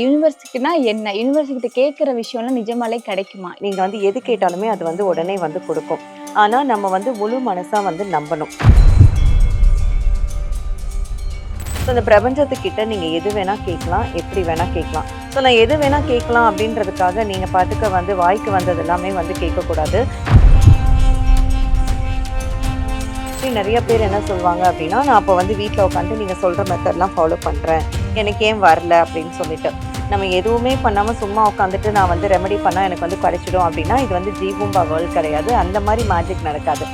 யூனிவர்சிட்டினா என்ன? யூனிவர்சிட்டி கேட்கிற விஷயம்லாம் நிஜமாலே கிடைக்குமா? நீங்க வந்து எது கேட்டாலுமே அது வந்து உடனே வந்து குடுக்கும். ஆனா, நம்ம வந்து முழு மனசா வந்து நம்பணும். ஸோ இந்த பிரபஞ்சத்துக்கிட்ட நீங்க எது வேணா கேட்கலாம், எப்படி வேணா கேட்கலாம். ஸோ நான் எது வேணா கேட்கலாம் அப்படின்றதுக்காக நீங்க பாட்டுக்கு வந்து வாய்க்கு வந்தது எல்லாமே வந்து கேட்கக்கூடாது. நெறைய பேர் என்ன சொல்வாங்க அப்படின்னா, நான் அப்போ வந்து வீட்ல உட்காந்து நீங்க சொல்ற மெத்தட்லாம் ஃபாலோ பண்றேன். எனக்கு ஏன் வரல அப்படின்னு சொல்லிட்டு. நம்ம எதுவுமே பண்ணாம சும்மா உட்காந்துட்டு நான் வந்து ரெமெடி பண்ணா எனக்கு வந்து கிடைச்சிடும் அப்படின்னா, இது வந்து ஜீபூம்பா வேர்ல்ட் கிடையாது. அந்த மாரி மேஜிக் நடக்காது.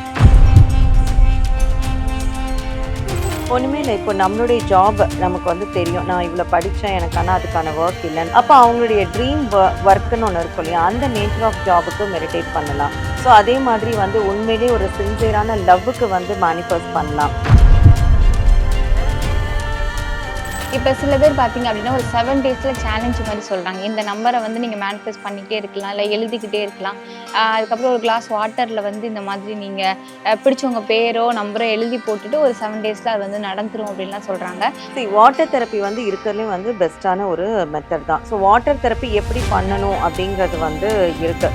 ஒண்ணுமே இல்ல. இப்போ நம்மளுடைய ஜாப் நமக்கு வந்து தெரியும். நான் இவ்வளோ படிச்சேன். எனக்கு ஆனா அதுக்கான வொர்க் இல்லன்னு. அப்ப அவங்களுடைய ட்ரீம் வொர்க்ன்னு ஒண்ணு இருக்கும் இல்லையா? அந்த நேச்சர் ஆஃப் ஜாபுக்கு மெடிடேட் பண்ணலாம். ஸோ அதே மாதிரி வந்து உண்மையிலேயே ஒரு சின்சியரான லவ்வுக்கு வந்து மேனிஃபெஸ்ட் பண்ணலாம். இப்ப சில பேர் பார்த்தீங்க அப்படின்னா, ஒரு 7 டேஸ்ல சேலஞ்ச் மாரி சொல்றாங்க. இந்த நம்பர வந்து நீங்க மேனிஃபெஸ்ட் பண்ணிட்டே இருக்கலாம். இல்ல எழுதிக்கிட்டே இருக்கலாம். அதுக்கப்புறம் ஒரு கிளாஸ் வாட்டர்ல வந்து இந்த மாதிரி நீங்க பிடிச்சவங்க பேரோ, நம்பரோ எழுதி போட்டுட்டு ஒரு 7 டேஸ்ல அது வந்து நடந்துரும் அப்படின்லாம் சொல்றாங்க. வாட்டர் தெரப்பி வந்து இருக்கிறதுலயும் வந்து பெஸ்ட்டான ஒரு மெத்தட் தான். ஸோ வாட்டர் தெரப்பி எப்படி பண்ணணும் அப்படிங்கிறது வந்து இருக்கு.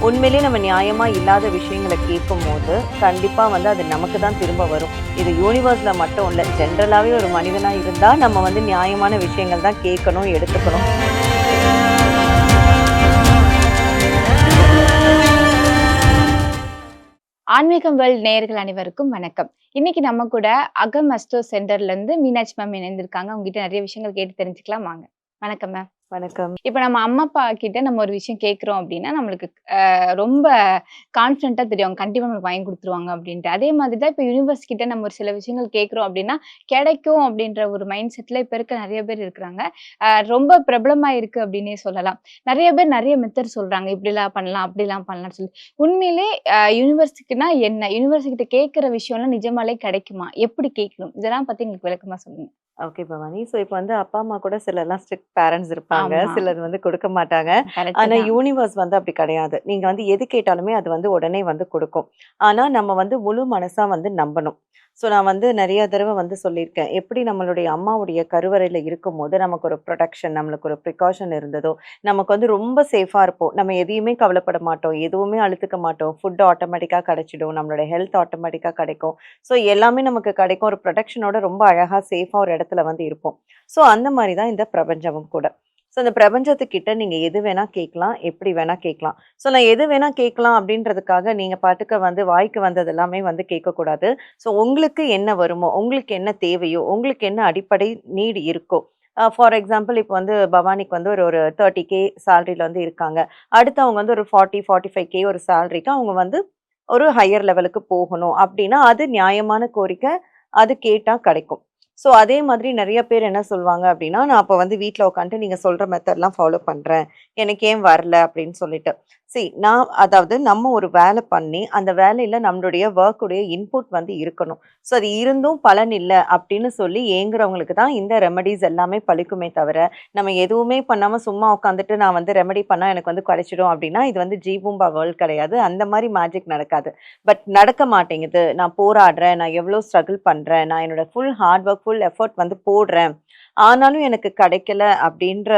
உண்மையிலேயே நம்ம நியாயமா இல்லாத விஷயங்கள கேட்கும்போது, கண்டிப்பா வந்து அது நமக்கு தான் திரும்ப வரும். இது யூனிவர்ஸ்ல மட்டும் இல்ல. ஜெனரலாவே ஒரு மனிதனா இருந்தா, நம்ம வந்து நியாயமான விஷயங்கள் தான் கேட்கணும், எடுத்துக்கணும். ஆன்மீகம் வேர்ல்ட் நேயர்கள் அனைவருக்கும் வணக்கம். இன்னைக்கு நம்ம கூட அகம் அஸ்ட்ரோ சென்டர்ல இருந்து மீனாட்சி மேம் இணைந்திருக்காங்க. உங்ககிட்ட நிறைய விஷயங்கள் கேட்டு தெரிஞ்சுக்கலாம் வாங்க. வணக்கம் மேம். வணக்கம். இப்ப நம்ம அம்மா, அப்பா கிட்ட நம்ம ஒரு விஷயம் கேட்கிறோம் அப்படின்னா, நம்மளுக்கு ரொம்ப கான்ஃபிடென்ட்டா தெரியும். அவங்க கண்டிப்பா நம்மளுக்கு வாங்கி குடுத்துருவாங்க அப்படின்ட்டு. அதே மாதிரி தான் இப்ப யூனிவர்ஸ் கிட்ட நம்ம ஒரு சில விஷயங்கள் கேட்கிறோம் அப்படின்னா, கிடைக்கும் அப்படின்ற ஒரு மைண்ட் செட்ல இப்ப இருக்க நெறைய பேர் இருக்கிறாங்க. ரொம்ப பிரபலமா இருக்கு அப்படின்னே சொல்லலாம். நெறைய பேர் நெறைய மெத்தட் சொல்றாங்க. இப்படிலாம் பண்ணலாம், அப்படிலாம் பண்ணலாம்னு சொல்லி. உண்மையிலே யூனிவர்ஸ்க்குன்னா என்ன? யூனிவர்ஸ் கிட்ட கேட்கிற விஷயம்லாம் நிஜமாலே கிடைக்குமா? எப்படி கேட்கணும்? இதெல்லாம் பத்தி எங்களுக்கு விளக்கமா சொல்லுங்க. ஓகே பவானி. ஸோ இப்ப வந்து அப்பா, அம்மா கூட சிலர்லாம் ஸ்ட்ரிக்ட் பேரண்ட்ஸ் இருப்பாங்க. ஆமா. சிலர் வந்து கொடுக்க மாட்டாங்க. கரெக்ட்டு ஆனா தான். யூனிவர்ஸ் வந்து அப்படி கிடையாது. நீங்க வந்து எது கேட்டாலுமே அது வந்து உடனே வந்து குடுக்கும். ஆனா நம்ம வந்து முழு மனசா வந்து நம்பணும். ஸோ நான் வந்து நெறைய தடவ வந்து சொல்லியிருக்கேன். எப்படி நம்மளுடைய அம்மாவுடைய கருவறையில இருக்கும்போது நமக்கு ஒரு புரொடெக்ஷன், நம்மளுக்கு ஒரு ப்ரிகாஷன் இருந்ததோ, நமக்கு வந்து ரொம்ப சேஃபா இருப்போம். நம்ம எதையுமே கவலைப்பட மாட்டோம். எதுவுமே அலுத்துக்க மாட்டோம். ஃபுட் ஆட்டோமேட்டிக்கா கிடைச்சிடும். நம்மளோட ஹெல்த் ஆட்டோமேட்டிக்கா கிடைக்கும். ஸோ எல்லாமே நமக்கு கிடைக்கும். ஒரு புரொடெக்ஷனோட ரொம்ப அழகா சேஃபா ஒரு இடத்துல வந்து இருப்போம். ஸோ அந்த மாரி தான் இந்த பிரபஞ்சமும் கூட. ஸோ இந்த பிரபஞ்சத்துக்கிட்ட நீங்க எது வேணா கேட்கலாம், எப்படி வேணா கேட்கலாம். ஸோ நான் எது வேணா கேட்கலாம் அப்படின்றதுக்காக நீங்க பாட்டுக்கு வந்து வாய்க்கு வந்தது எல்லாமே வந்து கேட்கக்கூடாது. ஸோ உங்களுக்கு என்ன வருமோ, உங்களுக்கு என்ன தேவையோ, உங்களுக்கு என்ன அடிப்படை நீட் இருக்கோ, ஃபார் எக்ஸாம்பிள் இப்போ வந்து பவானிக்கு வந்து ஒரு ஒரு 30K சேலரில வந்து இருக்காங்க. அடுத்து அவங்க வந்து ஒரு 40, 45K ஒரு சேலரிக்கு அவங்க வந்து ஒரு ஹையர் லெவலுக்கு போகணும் அப்படின்னா, அது நியாயமான கோரிக்கை. அது கேட்டா கிடைக்கும். ஸோ அதே மாதிரி நெறைய பேர் என்ன சொல்வாங்க அப்படின்னா, நான் அப்ப வந்து வீட்ல உட்காந்துட்டு நீங்க சொல்ற மெத்தட்லாம் ஃபாலோ பண்றேன். எனக்கு ஏன் வரல அப்படின்னு சொல்லிட்டு. நான் அதாவது நம்ம ஒரு வேலை பண்ணி, அந்த வேலையில நம்மளுடைய வொர்க் உடைய இன்புட் வந்து இருக்கணும். ஸோ அது இருந்தும் பலன் இல்ல அப்படின்னு சொல்லி ஏங்குறவங்களுக்கு தான் இந்த ரெமெடிஸ் எல்லாமே பலிக்குமே தவிர, நம்ம எதுவுமே பண்ணாம சும்மா உட்காந்துட்டு நான் வந்து ரெமெடி பண்ணா எனக்கு வந்து கிடைச்சிடும் அப்படின்னா, இது வந்து ஜீபூம்பா வேர்ல்ட் கிடையாது. அந்த மாரி மேஜிக் நடக்காது. பட் நடக்க மாட்டேங்குது. நான் போராடுறேன். நான் எவ்ளோ ஸ்ட்ரகிள் பண்றேன். நான் என்னோட full hard work, full effort வந்து போடுறேன். ஆனாலும் எனக்கு கிடைக்கல அப்படின்ற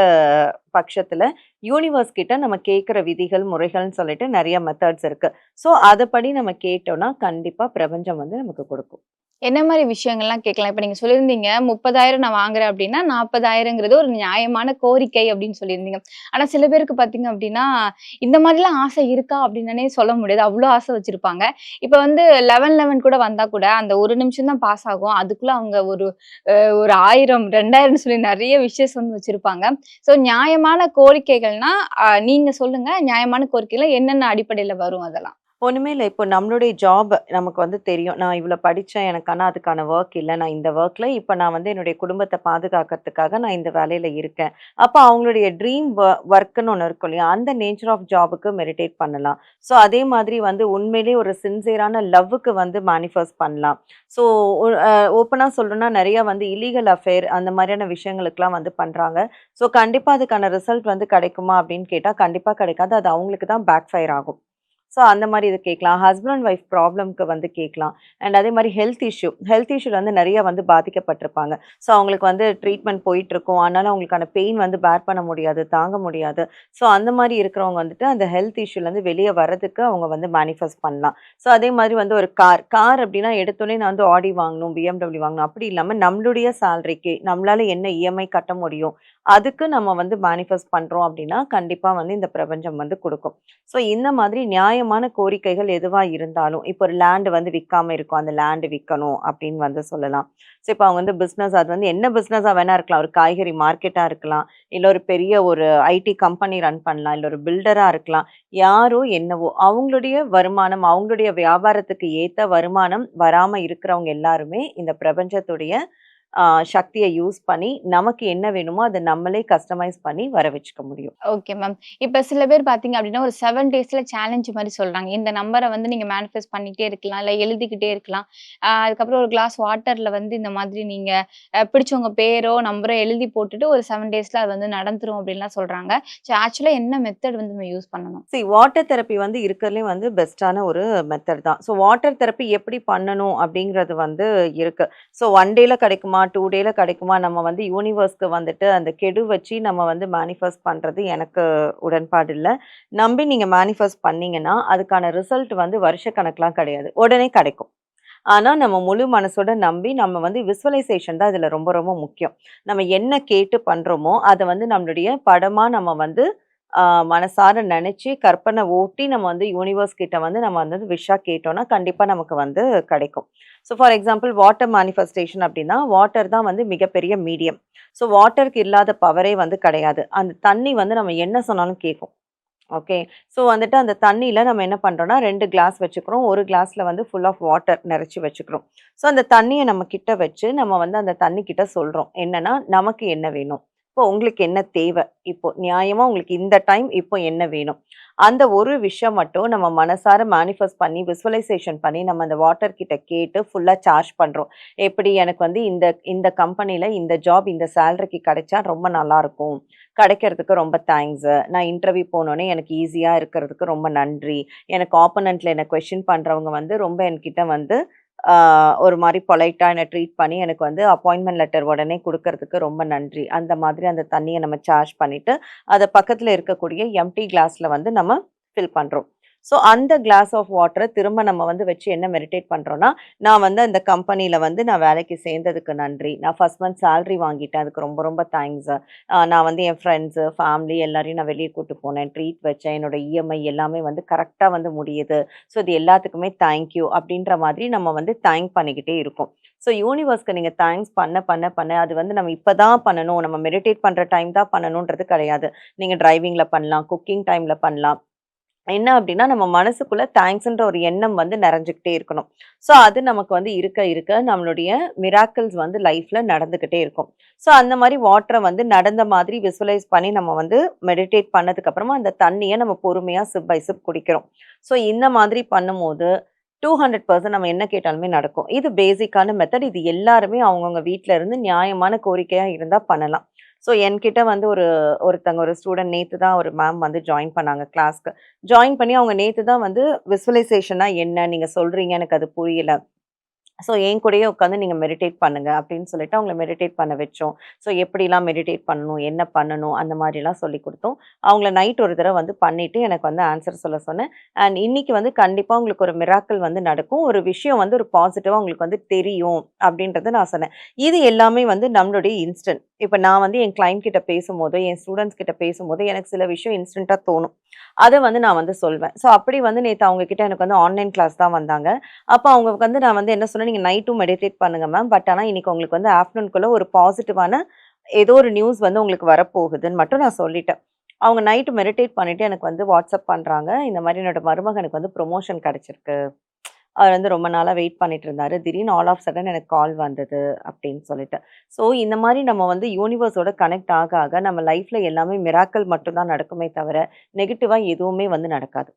பட்சத்துல, யூனிவர்ஸ் கிட்ட நம்ம கேட்கிற விதிகள், முறைகள்னு சொல்லிட்டு நெறைய மெத்தட்ஸ் இருக்கு. ஸோ அதப்படி நம்ம கேட்டோம்னா, கண்டிப்பா பிரபஞ்சம் வந்து நமக்கு குடுக்கும். என்ன மாரி விஷயங்கள்லாம் கேட்கலாம்? இப்ப நீங்க சொல்லியிருந்தீங்க 30,000 நான் வாங்குறேன் அப்டின்னா, 40,000ங்கிறது ஒரு நியாயமான கோரிக்கை அப்டின்னு சொல்லியிருந்தீங்க. ஆனா சில பேருக்கு பார்த்தீங்க அப்டின்னா, இந்த மாரிலாம் ஆசை இருக்கா அப்டின்னே சொல்ல முடியாது. அவ்ளோ ஆசை வச்சிருப்பாங்க. இப்ப வந்து 11, கூட வந்தா கூட அந்த 1 நிமிஷம் தான் பாஸ் ஆகும். அதுக்குள்ள அவங்க ஒரு 1000, 2000ன்னு சொல்லி நெறைய விஷஸ் வந்து வச்சிருப்பாங்க. ஸோ நியாயமான கோரிக்கைகள்னா, நீங்க சொல்லுங்க. நியாயமான கோரிக்கைலாம் என்னென்ன அடிப்படையில வரும் அதெல்லாம்? ஒண்ணுமே இல்ல. இப்போ நம்மளுடைய ஜாப் நமக்கு வந்து தெரியும். நான் இவ்வளோ படிச்சேன். எனக்கு ஆனா அதுக்கான வொர்க் இல்ல. நான் இந்த வொர்க்ல இப்ப நான் வந்து என்னுடைய குடும்பத்த பாதுகாக்கிறதுக்காக நான் இந்த வேலையில இருக்கேன். அப்ப அவங்களுடைய ட்ரீம் வொர்க்ன்னு ஒண்ணு இருக்கும் இல்லையா? அந்த நேச்சர் ஆஃப் ஜாபுக்கு மெடிடேட் பண்ணலாம். ஸோ அதே மாதிரி வந்து உண்மையிலேயே ஒரு சின்சியரான லவ்வுக்கு வந்து மேனிஃபெஸ்ட் பண்ணலாம். ஸோ ஒ அ ஓப்பனா சொல்லணும்னா நெறைய வந்து இல்லீகல் அஃபேர் அந்த மாரியான விஷயங்களுக்குலாம் வந்து பண்றாங்க. ஸோ கண்டிப்பா அதுக்கான ரிசல்ட் வந்து கிடைக்குமா அப்படின்னு கேட்டா, கண்டிப்பா கிடைக்காது. அது அவங்களுக்கு தான் பேக் ஃபயர் ஆகும். ஸோ அந்த மாரி இது கேட்கலாம். ஹஸ்பண்ட் அண்ட் ஒய்ஃப் ப்ராப்ளம்க்கு வந்து கேட்கலாம். அண்ட் அதே மாரி ஹெல்த் இஷ்யூல வந்து நெறைய வந்து பாதிக்கப்பட்டிருப்பாங்க. ஸோ அவங்களுக்கு வந்து ட்ரீட்மெண்ட் போயிட்டுருக்கும். அதனால அவங்களுக்கான பெயின் வந்து பேர் பண்ண முடியாது, தாங்க முடியாது. ஸோ அந்த மாரி இருக்கிறவங்க வந்துட்டு அந்த ஹெல்த் இஷ்யூலேருந்து வெளிய வரதுக்கு அவங்க வந்து மேனிஃபெஸ்ட் பண்ணலாம். ஸோ அதே மாதிரி வந்து ஒரு கார் அப்டின்னா எடுத்தோனே நான் வந்து ஆடி வாங்கணும், BMW வாங்கணும் அப்படி இல்லாம நம்மளுடைய சேலரிக்கு நம்மளால என்ன இஎம்ஐ கட்ட முடியும், அதுக்கு நம்ம வந்து மேனிஃபெஸ்ட் பண்றோம் அப்டின்னா, கண்டிப்பா வந்து இந்த பிரபஞ்சம் வந்து குடுக்கும். ஸோ இந்த மாதிரி நியாயமான கோரிக்கைகள் எதுவா இருந்தாலும், இப்போ ஒரு லேண்ட் வந்து விக்காம இருக்கும். அந்த லேண்ட் விக்கணும் அப்படின்னு வந்து சொல்லலாம். ஸோ இப்போ அவங்க வந்து பிசினஸ் அது வந்து என்ன பிசினஸா வேணா இருக்கலாம். ஒரு காய்கறி மார்க்கெட்டா இருக்கலாம். இல்ல ஒரு பெரிய ஒரு ஐடி கம்பெனி ரன் பண்ணலாம். இல்ல ஒரு பில்டரா இருக்கலாம். யாரோ என்னவோ அவங்களுடைய வருமானம், அவங்களுடைய வியாபாரத்துக்கு ஏத்த வருமானம் வராம இருக்கிறவங்க எல்லாருமே இந்த பிரபஞ்சத்துடைய ஆ சக்திய யூஸ் பண்ணி, நமக்கு என்ன வேணுமோ அத நம்மளே கஸ்டமைஸ் பண்ணி வர வச்சுக்க முடியும். Okay ma'am. இப்ப சில பேர் பார்த்தீங்க அப்டின்னா, ஒரு 7 டேஸ்ல சேலஞ்ச் மாரி சொல்றாங்க. இந்த நம்பர வந்து நீங்க மேனிஃபெஸ்ட் பண்ணிட்டே இருக்கலாம். இல்ல எழுதிக்கிட்டே இருக்கலாம். அதுக்கப்புறம் ஒரு கிளாஸ் வாட்டர்ல வந்து இந்த மாதிரி நீங்க பிடிச்சவங்க பேரோ, நம்பரோ எழுதி போட்டுட்டு ஒரு 7 டேஸ்ல அது வந்து நடந்துரும் அப்டின்லாம் சொல்றாங்க. ஆக்சுவலா என்ன மெத்தட் வந்து நம்ம யூஸ் பண்ணணும்? வாட்டர் தெரப்பி வந்து இருக்கிறதுலயே வந்து பெஸ்ட்டான ஒரு மெத்தட் தான். வாட்டர் தெரப்பி எப்படி பண்ணணும் அப்படிங்கிறது வந்து இருக்கு. 1 டேல கிடைக்குமா? 2 டேல கிடைக்குமா? நம்ம வந்து யூனிவர்ஸ்க்கு வந்துட்டு அந்த கெடு வச்சு நம்ம வந்து மேனிஃபெஸ்ட் பண்றது எனக்கு உடன்பாடு இல்ல. நம்பி நீங்க மேனிஃபெஸ்ட் பண்ணீங்கன்னா, அதுக்கான ரிசல்ட் வந்து வருஷக்கணக்குலாம் கிடையாது. உடனே கிடைக்கும். ஆனா, நம்ம முழு மனசோட நம்பி நம்ம வந்து விசுவலைசேஷன் தான் இதுல ரொம்ப ரொம்ப முக்கியம். நம்ம என்ன கேட்டு பண்றோமோ, அத வந்து நம்மளுடைய படமா நம்ம வந்து ஆ மனசார நெனச்சு, கற்பனை ஓட்டி நம்ம வந்து யூனிவர்ஸ் கிட்ட வந்து நம்ம வந்து விஷா கேட்டோம்னா, கண்டிப்பா நமக்கு வந்து கிடைக்கும். ஃபார் எக்ஸாம்பிள் வாட்டர் மேனிஃபெஸ்டேஷன் அப்டின்னா, வாட்டர் தான் வந்து மிகப்பெரிய மீடியம். வாட்டருக்கு இல்லாத பவரே வந்து கிடையாது. அந்த தண்ணி வந்து நம்ம என்ன சொன்னாலும் கேக்கும். ஓகே. வந்துட்டு அந்த தண்ணீல நம்ம என்ன பண்றோம்னா, 2 கிளாஸ் வச்சுக்கிறோம். 1 கிளாஸ்ல வந்து ஃபுல் ஆஃப் வாட்டர் நெறச்சு வச்சுக்கிறோம். அந்த தண்ணிய நம்ம கிட்ட வச்சு, நம்ம வந்து அந்த தண்ணி கிட்ட சொல்றோம். என்னன்னா, நமக்கு என்ன வேணும்? இப்போ உங்களுக்கு என்ன தேவ? இப்போ நியாயமா உங்களுக்கு இந்த டைம் இப்போ என்ன வேணும்? அந்த ஒரு விஷயம் மட்டும் நம்ம மனசார மேனிஃபெஸ்ட் பண்ணி, விசுவலைசேஷன் பண்ணி, நம்ம அந்த வாட்டர் கிட்ட கேட்டு ஃபுல்லா சார்ஜ் பண்றோம். எப்படி எனக்கு வந்து இந்த இந்த கம்பெனில இந்த ஜாப் இந்த சேலரிக்கு கிடைச்சா ரொம்ப நல்லாருக்கும். கிடைக்கிறதுக்கு ரொம்ப தேங்க்ஸு. நான் இன்டர்வியூ போனோனே எனக்கு ஈஸியா இருக்கிறதுக்கு ரொம்ப நன்றி. எனக்கு ஆப்போனன்ட்ல என்ன கொஸ்டின் பண்றவங்க வந்து ரொம்ப என்கிட்ட வந்து ஆ ஒரு மாரி பொலைட்டா என்ன ட்ரீட் பண்ணி எனக்கு வந்து அப்பாயின்ட்மென்ட் லெட்டர் உடனே குடுக்கறதுக்கு ரொம்ப நன்றி. அந்த மாதிரி அந்த தண்ணிய நம்ம சார்ஜ் பண்ணிட்டு, அத பக்கத்துல இருக்கக்கூடிய எம்ப்டி கிளாஸ்ல வந்து நம்ம ஃபில் பண்றோம். அந்த கிளாஸ் ஆஃப் வாட்டர திரும்ப நம்ம வந்து வச்சு என்ன மெடிடேட் பண்றோம்னா, நான் வந்து அந்த கம்பெனில வந்து நான் வேலைக்கு சேர்ந்ததுக்கு நன்றி. நான் ஃபர்ஸ்ட் மந்த் சேலரி வாங்கிட்டேன். அதுக்கு ரொம்ப ரொம்ப தேங்க்ஸு. நான் வந்து என் ஃப்ரெண்ட்ஸு, ஃபேமிலி எல்லாரையும் நான் வெளிய கூட்டு போனேன். ட்ரீட் வச்சேன். என்னோட இஎம்ஐ எல்லாமே வந்து கரெக்ட்டா வந்து முடியுது. இது எல்லாத்துக்குமே தேங்க் யூ அப்படின்ற மாதிரி நம்ம வந்து தேங்க் பண்ணிக்கிட்டே இருக்கோம். யூனிவர்ஸ்க்கு நீங்க தேங்க்ஸ் பண்ண அது வந்து நம்ம இப்ப தான் பண்ணணும். நம்ம மெடிடேட் பண்ற டைம் தான் பண்ணணுன்றது கிடையாது. நீங்க டிரைவிங்ல பண்ணலாம், குக்கிங் டைம்ல பண்ணலாம். என்ன அப்டின்னா, நம்ம மனசுக்குள்ள தேங்க்ஸ்ன்ற ஒரு எண்ணம் வந்து நெறஞ்சுகிட்டே இருக்கணும். அது நமக்கு வந்து இருக்க இருக்க நம்மளுடைய மிராக்கிள்ஸ் வந்து லைஃப்ல நடந்துகிட்டே இருக்கும். அந்த மாரி வாட்டர வந்து நடந்த மாதிரி விசுவலைஸ் பண்ணி நம்ம வந்து மெடிடேட் பண்ணதுக்கு அப்புறமா, அந்த தண்ணிய நம்ம பொறுமையா சிப் பை சிப் குடிக்கிறோம். இந்த மாதிரி பண்ணும்போது 200% நம்ம என்ன கேட்டாலுமே நடக்கும். இது பேசிக்கான மெத்தட். இது எல்லாருமே அவங்கவங்க வீட்ல இருந்து நியாயமான கோரிக்கையா இருந்தா பண்ணலாம். என்கிட்ட வந்து ஒருத்தங்க ஒரு ஸ்டூடண்ட் நேத்து தான் ஒரு மேம் வந்து ஜாயின் பண்ணாங்க கிளாஸ்க்கு. ஜாயின் பண்ணி அவங்க நேத்து தான் வந்து விசுவலைசேஷன்னா என்ன? நீங்க சொல்றீங்க எனக்கு அது புரியல. என் கூடயே உட்காந்து நீங்க மெடிடேட் பண்ணுங்க அப்படின்னு சொல்லிட்டு அவங்கள மெடிடேட் பண்ண வச்சோம். எப்படிலாம் மெடிடேட் பண்ணணும்? என்ன பண்ணணும்? அந்த மாதிரிலாம் சொல்லிக் குடுத்தோம். அவங்கள நைட் ஒரு தடவ வந்து பண்ணிட்டு எனக்கு வந்து ஆன்சர் சொல்ல சொன்னேன். அண்ட் இன்னைக்கு வந்து கண்டிப்பா உங்களுக்கு ஒரு மிராக்கிள் வந்து நடக்கும். ஒரு விஷயம் வந்து ஒரு பாசிட்டிவா உங்களுக்கு வந்து தெரியும் அப்படின்றத நான் சொன்னேன். இது எல்லாமே வந்து நம்மளுடைய இன்ஸ்டன்ட். இப்ப நான் வந்து என் கிளையண்ட் கிட்ட பேசும்போதோ, என் ஸ்டூடண்ட்ஸ் கிட்ட பேசும்போதோ எனக்கு சில விஷயம் இன்ஸ்டன்ட்டா தோணும். அத வந்து நான் வந்து சொல்வேன். அப்படி வந்து நேத்து அவங்க கிட்ட எனக்கு வந்து ஆன்லைன் கிளாஸ் தான் வந்தாங்க. அப்ப அவங்க வந்து நான் வந்து என்ன சொன்னேன், "நீங்க நைட்டும் மெடிடேட் பண்ணுங்க மேம். பட் ஆனா இன்னைக்கு உங்களுக்கு வந்து ஆஃப்டர்நூன்குள்ள ஒரு பாசிட்டிவான ஏதோ ஒரு நியூஸ் வந்து உங்களுக்கு வரப்போகுதுன்னு மட்டும் நான் சொல்லிட்டேன்." அவங்க நைட் மெடிடேட் பண்ணிட்டு எனக்கு வந்து வாட்ஸ்அப் பண்றாங்க. இந்த மாரி என்னோட மருமகனுக்கு வந்து ப்ரமோஷன் கிடைச்சிருக்கு. அவர் வந்து ரொம்ப நாளா வெயிட் பண்ணிட்டு இருந்தாரு. திடீர்னு ஆல் ஆஃப் சடன் எனக்கு கால் வந்தது அப்படின்னு சொல்லிட்டு. இந்த மாரி நம்ம வந்து யூனிவர்ஸோட கனெக்ட் ஆக ஆக நம்ம லைஃப்ல எல்லாமே மிராக்கிள் மட்டும் தான் நடக்குமே தவிர, நெகட்டிவா எதுவுமே வந்து நடக்காது.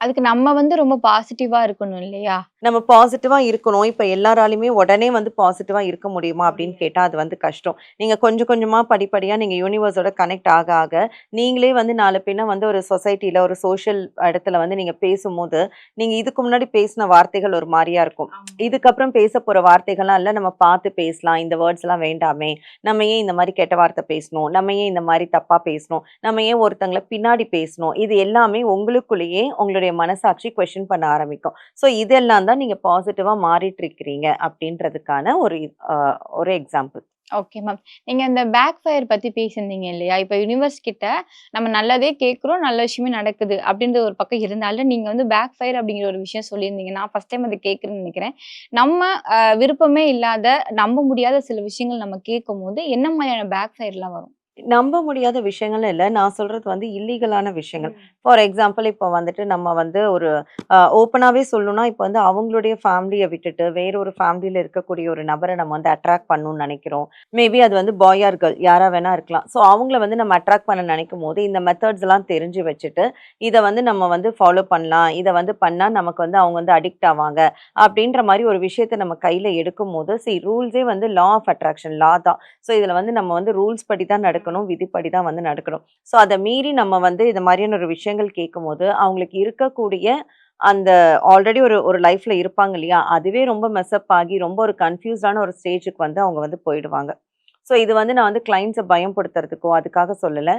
அதுக்கு நம்ம வந்து ரொம்ப பாசிட்டிவா இருக்கணும் இல்லையா? நம்ம பாசிட்டிவா இருக்கணும். இப்ப எல்லாராலயுமே உடனே வந்து பாசிட்டிவா இருக்க முடியுமா அப்படின்னு முடியாது. கேட்டா, அது வந்து கஷ்டம். நீங்க கொஞ்சம் கொஞ்சமா படிப்படியா நீங்க யூனிவர்ஸோட கனெக்ட் ஆக ஆக, நீங்களே வந்து நாள பின்ன வந்து ஒரு சொசைட்டில, ஒரு சோஷியல் இடத்துல வந்து நீங்க பேசும்போது, நீங்க இதுக்கு முன்னாடி பேசின வார்த்தைகள் ஒரு மாரியா இருக்கும். ஆமா. இதுக்கப்புறம் பேச போற வார்த்தைகள்லாம் இல்ல, நம்ம பார்த்து பேசலாம். இந்த வேர்ட்ஸ்லாம் வேண்டாமே. நம்ம ஏன் இந்த மாரி கெட்ட வார்த்தை பேசணும்? நம்ம ஏன் இந்த மாரி தப்பா பேசணும்? நம்ம ஏன் ஒருத்தங்கள பின்னாடி பேசணும்? இது எல்லாமே உங்களுக்குள்ளேயே உங்களுடைய மனசாட்சி கொஸ்டின் பண்ண ஆரம்பிக்கும். ஸோ இதெல்லாம் தான் நீங்க பாசிட்டிவா மாறிட்டு இருக்கிறீங்க அப்படின்றதுக்கான ஒரு எக்ஸாம்பிள். Okay ma'am. நீங்க இந்த பேக் ஃபயர் பத்தி பேசியிருந்தீங்க இல்லையா? இப்ப யுனிவர்ஸ் கிட்ட நம்ம நல்லதே கேட்கிறோம், நல்ல விஷயமே நடக்குது அப்படின்ற ஒரு பக்கம் இருந்தாலும், நீங்க வந்து பேக் ஃபயர் அப்படிங்கிற ஒரு விஷயம் சொல்லியிருந்தீங்க. நான் ஃபர்ஸ்ட் டைம் அத கேட்கிறேன்னு நெனைக்கிறேன். நம்ம விருப்பமே இல்லாத, நம்ப முடியாத சில விஷயங்கள் நம்ம கேட்கும்போது, என்ன மாரியான பேக் ஃபயர்லாம் வரும்? நம்ப முடியாத விஷயங்கள்னு இல்ல. நான் சொல்றது வந்து இல்லீகலான விஷயங்கள். ஃபார் எக்ஸாம்பிள் இப்போ வந்துட்டு நம்ம வந்து ஒரு ஓப்பனாவே சொல்லணும்னா, இப்போ வந்து அவங்களுடைய ஃபேமிலிய விட்டுட்டு, வேற ஒரு ஃபேமிலில இருக்கக்கூடிய ஒரு நபர நம்ம வந்து அட்ராக்ட் பண்ணணும்னு நெனைக்கிறோம். மேபி அது வந்து பாய் ஆர் கேர்ள் யாரா வேணா இருக்கலாம். ஸோ அவங்கள வந்து நம்ம அட்ராக்ட் பண்ண நெனைக்கும்போது, இந்த மெத்தட்ஸ்லாம் தெரிஞ்சு வச்சுட்டு, இத வந்து நம்ம வந்து ஃபாலோ பண்ணலாம். இத வந்து பண்ணா நமக்கு வந்து அவங்க வந்து அடிக்ட் ஆவாங்க. அப்படின்ற மாரி ஒரு விஷயத்த நம்ம கையில எடுக்கும்போது, ரூல்ஸே வந்து லா ஆஃப் அட்ராக்ஷன் லா தான். ஸோ இதுல வந்து நம்ம வந்து ரூல்ஸ் படி தான் நடக்கணும். விதிப்படி தான் வந்து நடக்கணும். ஸோ அத மீறி நம்ம வந்து இந்த மாரியான ஒரு விஷயங்கள் கேட்கும்போது, அவங்களுக்கு இருக்கக்கூடிய அந்த ஆல்ரெடி ஒரு ஒரு லைஃப்ல இருப்பாங்க இல்லையா? அதுவே ரொம்ப மெஸ்அப் ஆகி ரொம்ப ஒரு கன்ஃப்யூஸ்டான ஒரு ஸ்டேஜ்க்கு வந்து அவங்க வந்து போயிடுவாங்க. ஸோ இது வந்து நான் வந்து கிளையண்ட்ஸ பயம்படுத்துறதுக்கோ, அதுக்காக சொல்லல.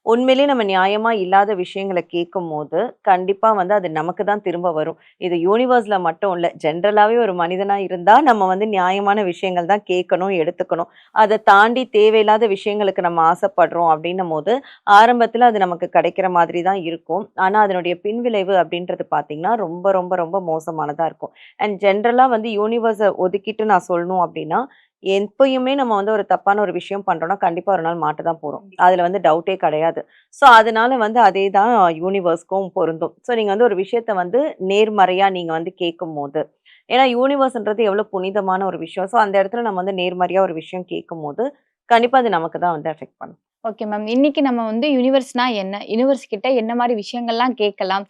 உண்மையிலேயே நம்ம நியாயமா இல்லாத விஷயங்கள கேட்கும்போது, கண்டிப்பா வந்து அது நமக்கு தான் திரும்ப வரும். இது யூனிவர்ஸ்ல மட்டும் இல்ல. ஜெனரலாவே ஒரு மனிதனா இருந்தா, நம்ம வந்து நியாயமான விஷயங்கள் தான் கேட்கணும், எடுத்துக்கணும். அத தாண்டி தேவையில்லாத விஷயங்களுக்கு நம்ம ஆசைப்படுறோம் அப்டின்னும்போது, ஆரம்பத்துல அது நமக்கு கிடைக்கிற மாதிரி தான் இருக்கும். ஆனா, அதனுடைய பின்விளைவு அப்டின்றது பார்த்தீங்கன்னா, ரொம்ப ரொம்ப ரொம்ப மோசமானதா இருக்கும். அண்ட் ஜெனரலா வந்து யூனிவர்ஸ ஒதுக்கிட்டு நான் சொல்லணும் அப்டின்னா, எப்பயுமே நம்ம வந்து ஒரு தப்பான ஒரு விஷயம் பண்றோம்னா, கண்டிப்பா ஒரு நாள் மாட்ட தான் போறோம். கண்டிப்பா. அதுல வந்து டவுட்டே கிடையாது. ஸோ, அதனால வந்து அதே தான் யூனிவர்ஸ்க்கும் பொருந்தும். ஸோ, நீங்க வந்து ஒரு விஷயத்த வந்து நேர்மறையா நீங்க வந்து கேட்கும்போது, ஏன்னா யூனிவர்ஸ்ன்றது எவ்வளோ புனிதமான ஒரு விஷயம். ஸோ, அந்த இடத்துல நம்ம வந்து நேர்மறையா ஒரு விஷயம் கேட்கும்போது, கண்டிப்பா அது நமக்கு தான் வந்து அஃபெக்ட் பண்ணும். Okay ma'am. இன்னைக்கு நம்ம வந்து யுனிவர்ஸ்னா என்ன? யுனிவர்ஸ் கிட்ட என்ன மாரி விஷயங்கள்லாம் கேட்கலாம்?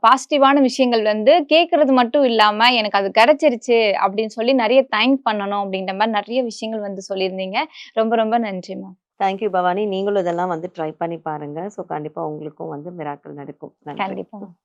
பாசிட்டிவான விஷயங்கள் வந்து கேட்கறது மட்டும் இல்லாம, எனக்கு அது கிடைச்சிருச்சு அப்படின்னு சொல்லி நெறைய தேங்க் பண்ணணும் அப்படின்ற மாரி நெறைய விஷயங்கள் வந்து சொல்லியிருந்தீங்க. ரொம்ப ரொம்ப நன்றி மேம். Thank you Bhavani. நீங்களும் இதெல்லாம் வந்து ட்ரை பண்ணி பாருங்க. ஸோ, கண்டிப்பா உங்களுக்கும் வந்து மிராக்கிள் நடக்கும். நன்றி. கண்டிப்பா மேம்.